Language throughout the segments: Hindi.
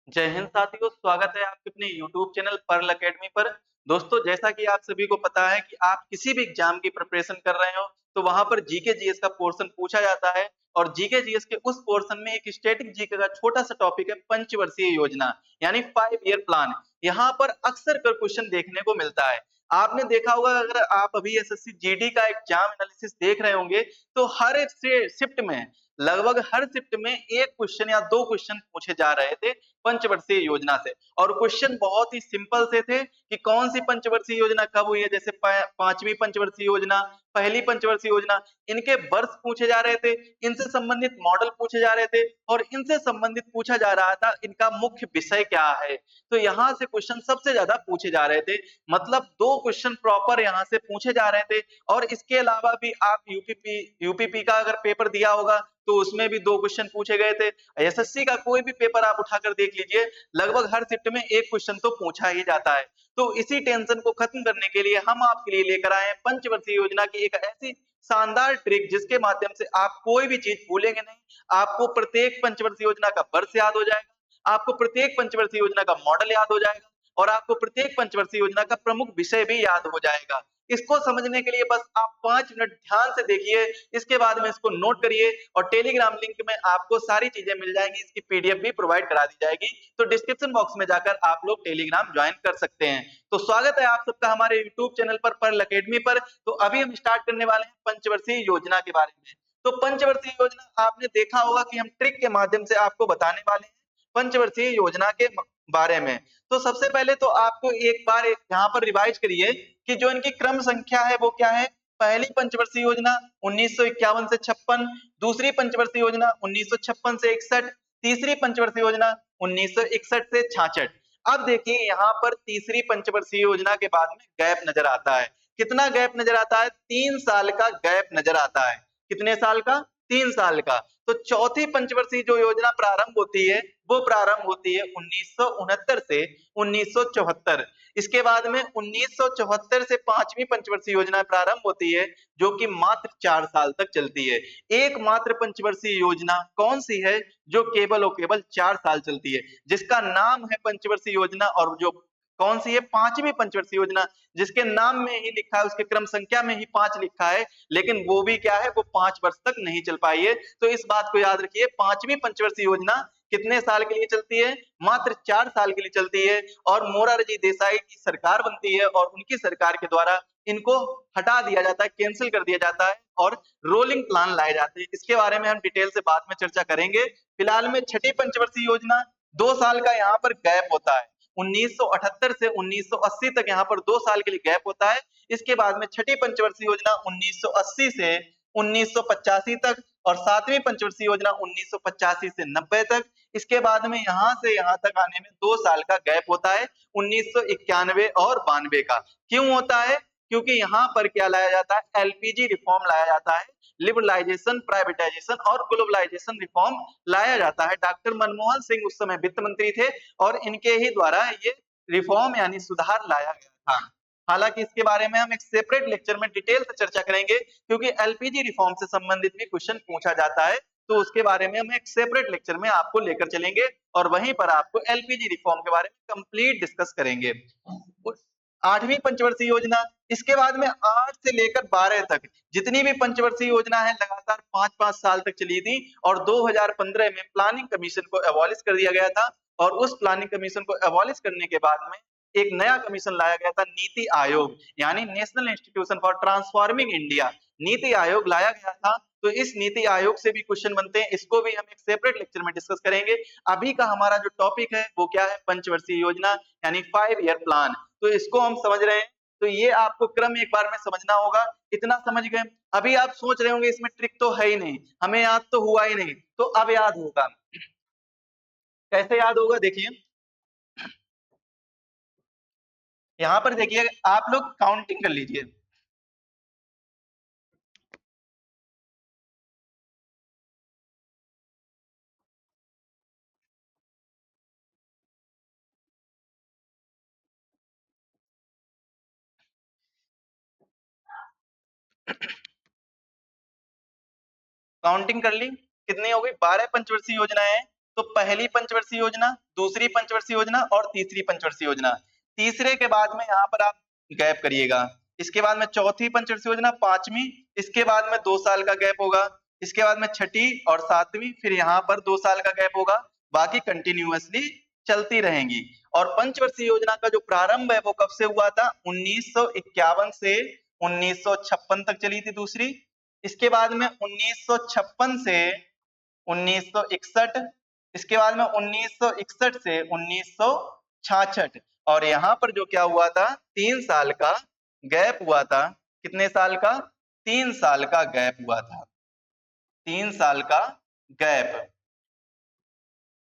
जय हिंद साथियों, स्वागत है आपके अपने YouTube चैनल पर्ल अकेडमी पर। दोस्तों, जैसा कि आप सभी को पता है कि आप किसी भी एग्जाम की प्रिपरेशन कर रहे हो, तो वहां पर जीके जीएस का पोर्शन पूछा जाता है। और जीके जीएस के उस पोर्शन में एक स्टैटिक जीके का छोटा सा टॉपिक है पंचवर्षीय योजना, यानी 5 ईयर प्लान। यहाँ पर अक्सर कर क्वेश्चन देखने को मिलता है। आपने देखा होगा, अगर आप अभी एसएससी जीडी का एग्जाम एनालिसिस देख रहे होंगे, तो हर एक शिफ्ट में, लगभग हर शिफ्ट में एक क्वेश्चन या दो क्वेश्चन पूछे जा रहे थे पंचवर्षीय योजना से। और क्वेश्चन बहुत ही सिंपल से थे कि कौन सी पंचवर्षीय योजना कब हुई है, जैसे पांचवी पंचवर्षीय योजना, पहली पंचवर्षीय योजना, इनके वर्ष पूछे जा रहे थे, इनसे संबंधित मॉडल पूछे जा रहे थे, और इनसे संबंधित पूछा जा रहा था इनका मुख्य विषय क्या है। तो यहाँ से क्वेश्चन सबसे ज्यादा पूछे जा रहे थे, मतलब दो क्वेश्चन प्रॉपर यहाँ से पूछे जा रहे थे। और इसके अलावा भी आप यूपीपी का अगर पेपर दिया होगा तो उसमें भी दो क्वेश्चन पूछे गए थे। एसएससी का कोई भी पेपर आप उठाकर देख लीजिए, लगभग हर शिफ्ट में एक क्वेश्चन तो पूछा ही जाता है। तो इसी टेंशन को खत्म करने के लिए हम आपके लिए लेकर आए हैं पंचवर्षीय योजना की एक ऐसी शानदार ट्रिक, जिसके माध्यम से आप कोई भी चीज भूलेंगे नहीं। आपको प्रत्येक पंचवर्षीय योजना का वर्ष याद हो जाएगा, आपको प्रत्येक पंचवर्षीय योजना का मॉडल याद हो जाएगा, और आपको प्रत्येक पंचवर्षीय योजना का प्रमुख विषय भी याद हो जाएगा। इसको समझने के लिए बस आप 5 मिनट ध्यान से देखिए, इसके बाद में इसको नोट करिए, और टेलीग्राम लिंक में आपको सारी चीजें मिल जाएंगी, इसकी पीडीएफ भी प्रोवाइड करा दी जाएगी। तो डिस्क्रिप्शन बॉक्स में जाकर आप लोग टेलीग्राम ज्वाइन कर सकते हैं। तो स्वागत है आप सबका हमारे यूट्यूब चैनल पर पर्ल अकेडमी पर। तो अभी हम स्टार्ट करने वाले हैं पंचवर्षीय योजना के बारे में। तो पंचवर्षीय योजना आपने देखा होगा कि हम ट्रिक के माध्यम से आपको बताने वाले हैं पंचवर्षीय योजना के बारे में। तो सबसे पहले तो आपको एक बार यहाँ पर रिवाइज करिए कि जो इनकी क्रम संख्या है वो क्या है। पहली पंचवर्षीय योजना 1951 से 56, दूसरी पंचवर्षीय योजना 1956 से 61, तीसरी पंचवर्षीय योजना 1961 से 66। अब देखिए यहाँ पर तीसरी पंचवर्षीय योजना के बाद में गैप नजर आता है। कितना गैप नजर आता है? 3 साल का गैप नजर आता है। कितने साल का? 3 साल का। तो चौथी पंचवर्षीय जो योजना प्रारंभ होती है वो प्रारंभ होती है 1969 से 1974। इसके बाद में 1974 से पांचवी पंचवर्षीय योजना प्रारंभ होती है, जो कि मात्र 4 साल तक चलती है। एकमात्र पंचवर्षीय योजना कौन सी है जो केवल और केवल 4 साल चलती है, जिसका नाम है पंचवर्षीय योजना, और जो कौन सी है? पांचवी पंचवर्षीय योजना, जिसके नाम में ही लिखा है, उसके क्रम संख्या में ही 5 लिखा है, लेकिन वो भी क्या है, वो 5 वर्ष तक नहीं चल पाई है। तो इस बात को याद रखिए, पांचवी पंचवर्षीय योजना कितने साल के लिए चलती है? मात्र 4 साल के लिए चलती है। और मोरारजी देसाई की सरकार बनती है, और उनकी सरकार के द्वारा इनको हटा दिया जाता है, कैंसिल कर दिया जाता है, और रोलिंग प्लान लाए जाते हैं। इसके बारे में हम डिटेल से बाद में चर्चा करेंगे। फिलहाल में छठी पंचवर्षीय योजना, 2 साल का यहाँ पर गैप होता है। 1978 से 1980 तक यहाँ पर 2 साल के लिए गैप होता है। इसके बाद में छठी पंचवर्षीय योजना 1980 से 1985 तक, और सातवीं पंचवर्षीय योजना 1985 से 90 तक। इसके बाद में यहाँ से यहाँ तक आने में 2 साल का गैप होता है, 1991 और 92 का। क्यों होता है? क्योंकि यहाँ पर क्या लाया जाता है? एलपीजी रिफॉर्म लाया जाता है। लिबरलाइजेशन, प्राइवेटाइजेशन और ग्लोबलाइजेशन रिफॉर्म लाया जाता है। डॉक्टर मनमोहन सिंह उस समय वित्त मंत्री थे, और इनके ही द्वारा ये रिफॉर्म यानी सुधार लाया गया था। हालांकि इसके बारे में हम एक सेपरेट लेक्चर में डिटेल से चर्चा करेंगे, क्योंकि एलपीजी रिफॉर्म से संबंधित भी क्वेश्चन पूछा जाता है। तो उसके बारे में हम एक सेपरेट लेक्चर में आपको लेकर चलेंगे, और वहीं पर आपको एलपीजी रिफॉर्म के बारे में कंप्लीट डिस्कस करेंगे। आठवीं पंचवर्षीय योजना, इसके बाद में 8 से लेकर 12 तक जितनी भी पंचवर्षीय योजना है, लगातार 5-5 साल तक चली थी। और 2015 में प्लानिंग कमीशन को एबॉलिश कर दिया गया था, और उस प्लानिंग कमीशन को एबॉलिश करने के बाद में एक नया कमीशन लाया गया था, नीति आयोग, यानी national institution for transforming India. NITI Aayog लाया गया था। तो इस नीति आयोग से भी क्वेश्चन बनते हैं, इसको भी हम एक सेपरेट लेक्चर में डिस्कस करेंगे। अभी का हमारा जो टॉपिक है वो क्या है? पंचवर्षीय योजना, यानी 5 ईयर प्लान। तो इसको हम समझ रहे हैं। तो ये आपको क्रम एक बार में समझना होगा। इतना समझ गए? अभी आप सोच रहे होंगे इसमें ट्रिक तो है ही नहीं, हमें याद तो हुआ ही नहीं। तो अब याद होगा। कैसे याद होगा? देखिए, यहाँ पर देखिए, आप लोग काउंटिंग कर लीजिए। काउंटिंग कर ली? कितनी हो गई? 12 पंचवर्षीय योजनाएं हैं। तो पहली पंचवर्षीय योजना, दूसरी पंचवर्षीय योजना और तीसरी पंचवर्षीय योजना। तीसरे के बाद में यहाँ पर आप गैप करिएगा। इसके बाद में चौथी पंचवर्षीय योजना, पांचवी, इसके बाद में 2 साल का गैप होगा। इसके बाद में छठी और सातवीं, फिर यहाँ पर 2 साल का गैप होगा। बाकी कंटिन्यूअसली चलती रहेंगी। और पंचवर्षीय योजना का जो प्रारंभ है वो कब से हुआ था? 1951 से 1956 तक चली थी दूसरी। इसके बाद में 1956 से 1961, इसके बाद में 1961 से 1966। और यहाँ पर जो क्या हुआ था, 3 साल का गैप हुआ था। कितने साल का? 3 साल का गैप हुआ था। 3 साल का गैप।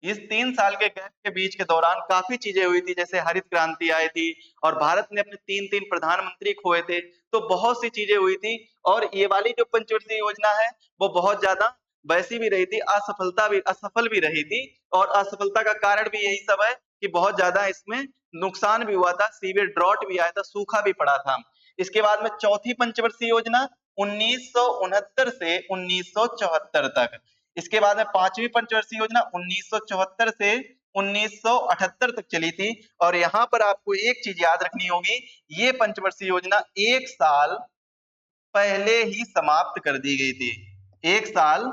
इस 3 साल के गैप के बीच के दौरान काफी चीजें हुई थी, जैसे हरित क्रांति आई थी और भारत ने अपने 3 प्रधानमंत्री खोए थे, तो बहुत सी चीजें हुई थी। और ये वाली जो पंचवर्षीय योजना है वो बहुत ज्यादा वैसी भी रही थी, असफल भी रही थी। और असफलता का कारण भी यही सब है कि बहुत ज्यादा इसमें नुकसान भी हुआ था, सीवियर ड्रॉट भी आया था, सूखा भी पड़ा था। इसके बाद में चौथी पंचवर्षीय योजना 1969 से 1974 तक। इसके बाद में पांचवी पंचवर्षीय योजना 1974 से 1978 तक चली थी। और यहाँ पर आपको एक चीज याद रखनी होगी, ये पंचवर्षीय योजना 1 साल पहले ही समाप्त कर दी गई थी। 1 साल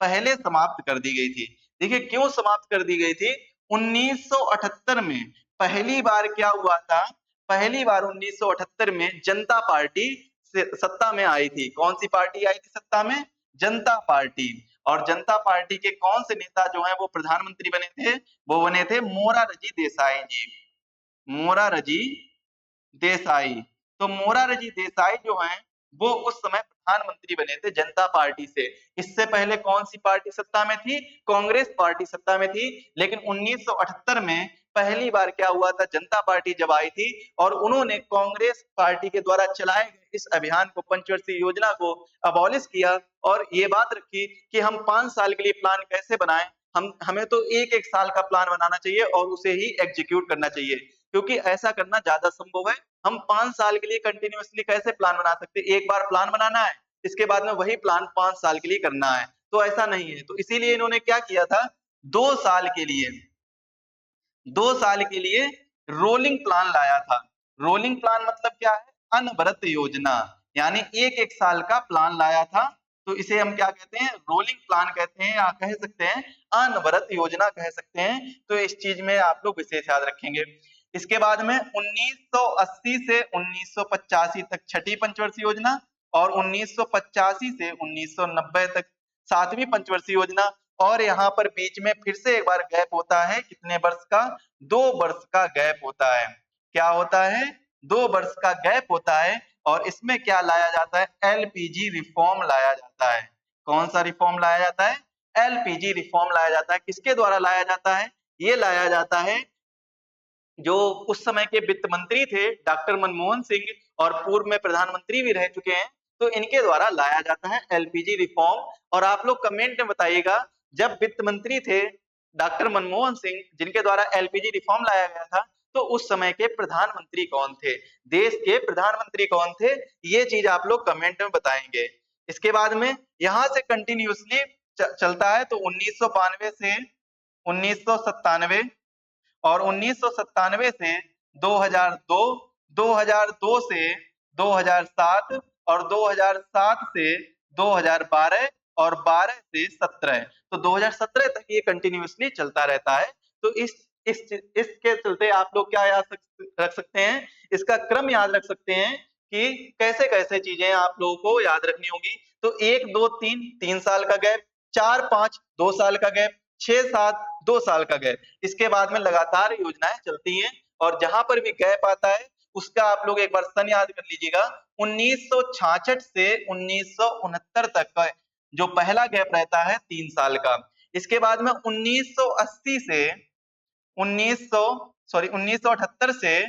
पहले समाप्त कर दी गई थी। देखिए क्यों समाप्त कर दी गई थी? 1978 में पहली बार क्या हुआ था? पहली बार 1978 में जनता पार्टी सत्ता में आई थी। कौन सी पार्टी आई थी सत्ता में? जनता पार्टी। और जनता पार्टी के कौन से नेता जो हैं वो प्रधानमंत्री बने थे? वो बने थे मोरारजी देसाई जी। मोरारजी देसाई। तो मोरारजी देसाई जो हैं वो उस समय प्रधानमंत्री बने थे जनता पार्टी से। इससे पहले कौन सी पार्टी सत्ता में थी? कांग्रेस पार्टी सत्ता में थी। लेकिन 1978 में पहली बार क्या हुआ था? जनता पार्टी जब आई थी और उन्होंने कांग्रेस पार्टी के द्वारा चलाए गए इस अभियान को, पंचवर्षीय योजना को अबॉलिश किया और ये बात रखी कि हम 5 साल के लिए प्लान कैसे बनाएं। हमें तो एक एक साल का प्लान बनाना चाहिए और उसे ही एग्जीक्यूट करना चाहिए, क्योंकि ऐसा करना ज्यादा संभव है। हम 5 साल के लिए कंटिन्यूअसली कैसे प्लान बना सकते हैं? एक बार प्लान बनाना है, इसके बाद में वही प्लान 5 साल के लिए करना है, तो ऐसा नहीं है। तो इसीलिए इन्होंने क्या किया था? 2 साल के लिए 2 साल के लिए रोलिंग प्लान लाया था। रोलिंग प्लान मतलब क्या है? अनवरत योजना, यानी एक एक साल का प्लान लाया था। तो इसे हम क्या कहते हैं? रोलिंग प्लान कहते हैं, या कह सकते हैं अनवरत योजना कह सकते हैं। तो इस चीज में आप लोग विशेष याद रखेंगे। इसके बाद में 1980 से 1985 तक छठी पंचवर्षीय योजना और 1985 से 1990 तक सातवीं पंचवर्षीय योजना। और यहाँ पर बीच में फिर से एक बार गैप होता है। कितने वर्ष का? 2 वर्ष का गैप होता है। क्या होता है? 2 वर्ष का गैप होता है। और इसमें क्या लाया जाता है? एलपीजी रिफॉर्म लाया जाता है। कौन सा रिफॉर्म लाया जाता है? एलपीजी रिफॉर्म लाया जाता है। किसके द्वारा लाया जाता है? ये लाया जाता है जो उस समय के वित्त मंत्री थे डॉक्टर मनमोहन सिंह, और पूर्व में प्रधानमंत्री भी रह चुके हैं, तो इनके द्वारा लाया जाता है एलपीजी रिफॉर्म। और आप लोग कमेंट में बताइएगा, जब वित्त मंत्री थे डॉक्टर मनमोहन सिंह जिनके द्वारा एलपीजी रिफॉर्म लाया गया था, तो उस समय के प्रधानमंत्री कौन थे? देश के प्रधानमंत्री कौन थे? ये चीज आप लोग कमेंट में बताएंगे। इसके बाद में यहाँ से कंटिन्यूअसली चलता है। तो 1992 से 1997 और 1997 से 2002, 2002 से 2007 और 2007 से 2012 और 12 से 17। तो 2017 तक ये कंटिन्यूअसली चलता रहता है। तो इसके चलते आप लोग क्या याद रख सकते हैं? इसका क्रम याद रख सकते हैं कि कैसे कैसे चीजें आप लोगों को याद रखनी होगी। तो 1, 2, 3 3 साल का गैप, 4, 5 2 साल का गैप, 6, 7 2 साल का गैप। इसके बाद में लगातार योजनाएं चलती हैं। और जहां पर भी गैप आता है उसका आप लोग एक बार सन याद कर लीजिएगा। 1966 से 1969 तक का जो पहला गैप रहता है 3 साल का। इसके बाद में 1978 से 1978 से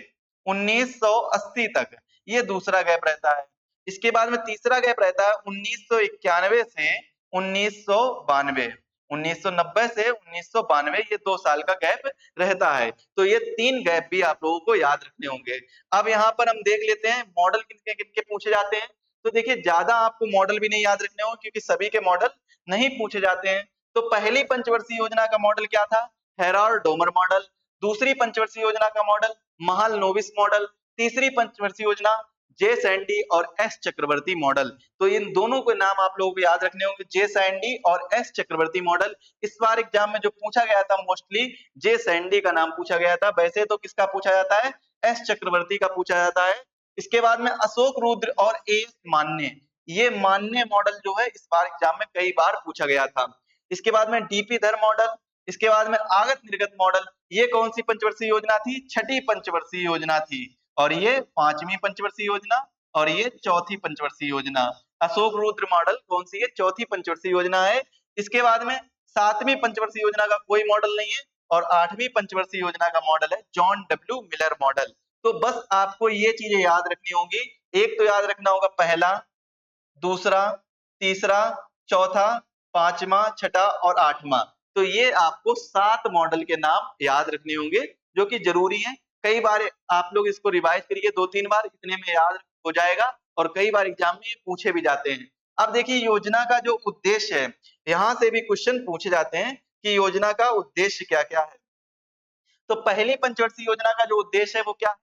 1980 तक ये दूसरा गैप रहता है। इसके बाद में तीसरा गैप रहता है 1991 से 1992। 1990 से 1992 ये 2 साल का गैप रहता है। तो ये 3 गैप भी आप लोगों को याद रखने होंगे। अब यहाँ पर हम देख लेते हैं मॉडल किनके किनके पूछे जाते हैं। तो देखिए ज्यादा आपको मॉडल भी नहीं याद रखने होंगे, क्योंकि सभी के मॉडल नहीं पूछे जाते हैं। तो पहली पंचवर्षीय योजना का मॉडल क्या था? Herald Domar model. दूसरी पंचवर्षीय योजना का मॉडल महालनोबिस मॉडल। तीसरी पंचवर्षीय योजना जे सैंडी और एस चक्रवर्ती मॉडल। तो इन दोनों के नाम आप लोगों को याद रखने होंगे, जे सैंडी और एस चक्रवर्ती मॉडल। इस बार एग्जाम में जो पूछा गया था मोस्टली जे सैंडी का नाम पूछा गया था, वैसे तो किसका पूछा जाता है? एस चक्रवर्ती का पूछा जाता है। इसके बाद में अशोक रुद्र और एएस मान्य, ये मान्य मॉडल जो है इस बार एग्जाम में कई बार पूछा गया था। इसके बाद में डीपी धर मॉडल, इसके बाद में आगत निर्गत मॉडल। ये कौन सी पंचवर्षीय योजना थी? छठी पंचवर्षीय योजना थी। और ये पांचवी पंचवर्षीय योजना और ये चौथी पंचवर्षीय योजना। अशोक रुद्र मॉडल कौन सी है? चौथी पंचवर्षीय योजना है। इसके बाद में सातवीं पंचवर्षीय योजना का कोई मॉडल नहीं है और आठवीं पंचवर्षीय योजना का मॉडल है जॉन डब्ल्यू मिलर मॉडल। तो बस आपको ये चीजें याद रखनी होंगी। एक तो याद रखना होगा पहला, दूसरा, तीसरा, चौथा, पांचवा, छठा और आठवां। तो ये आपको 7 मॉडल के नाम याद रखने होंगे जो कि जरूरी है। कई बार आप लोग इसको रिवाइज करिए 2-3 बार, इतने में याद हो जाएगा और कई बार एग्जाम में ये पूछे भी जाते हैं। अब देखिए योजना का जो उद्देश्य है, यहाँ से भी क्वेश्चन पूछे जाते हैं कि योजना का उद्देश्य क्या-क्या है। तो पहली पंचवर्षीय योजना का जो उद्देश्य है वो क्या है?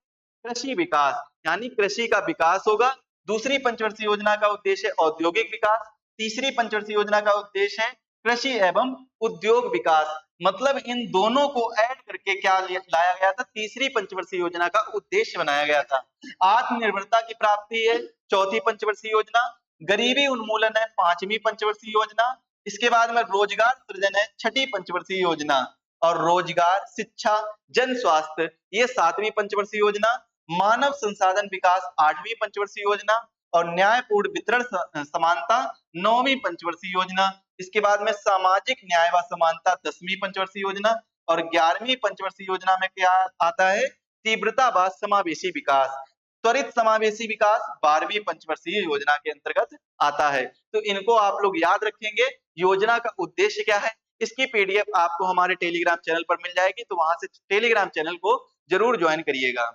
कृषि विकास, यानी कृषि का विकास होगा। दूसरी पंचवर्षीय योजना का उद्देश्य है औद्योगिक विकास। तीसरी पंचवर्षीय योजना का उद्देश्य है कृषि एवं उद्योग विकास। मतलब इन दोनों को ऐड करके क्या लाया गया था? तीसरी पंचवर्षीय योजना का उद्देश्य बनाया गया था। आत्मनिर्भरता की प्राप्ति है चौथी पंचवर्षीय योजना। गरीबी उन्मूलन है पांचवी पंचवर्षीय योजना। इसके बाद में रोजगार सृजन है छठी पंचवर्षीय योजना। और रोजगार, शिक्षा, जन स्वास्थ्य ये सातवीं पंचवर्षीय योजना। मानव संसाधन विकास आठवीं पंचवर्षीय योजना और न्यायपूर्ण वितरण समानता नौवीं पंचवर्षीय योजना। इसके बाद में सामाजिक न्याय व समानता 10वीं पंचवर्षीय योजना और 11वीं पंचवर्षीय योजना में क्या आता है? तीव्रता व समावेशी विकास, त्वरित समावेशी विकास 12वीं पंचवर्षीय योजना के अंतर्गत आता है। तो इनको आप लोग याद रखेंगे। योजना का उद्देश्य क्या है, इसकी पीडीएफ आपको हमारे टेलीग्राम चैनल पर मिल जाएगी, तो वहां से टेलीग्राम चैनल को जरूर ज्वाइन करिएगा।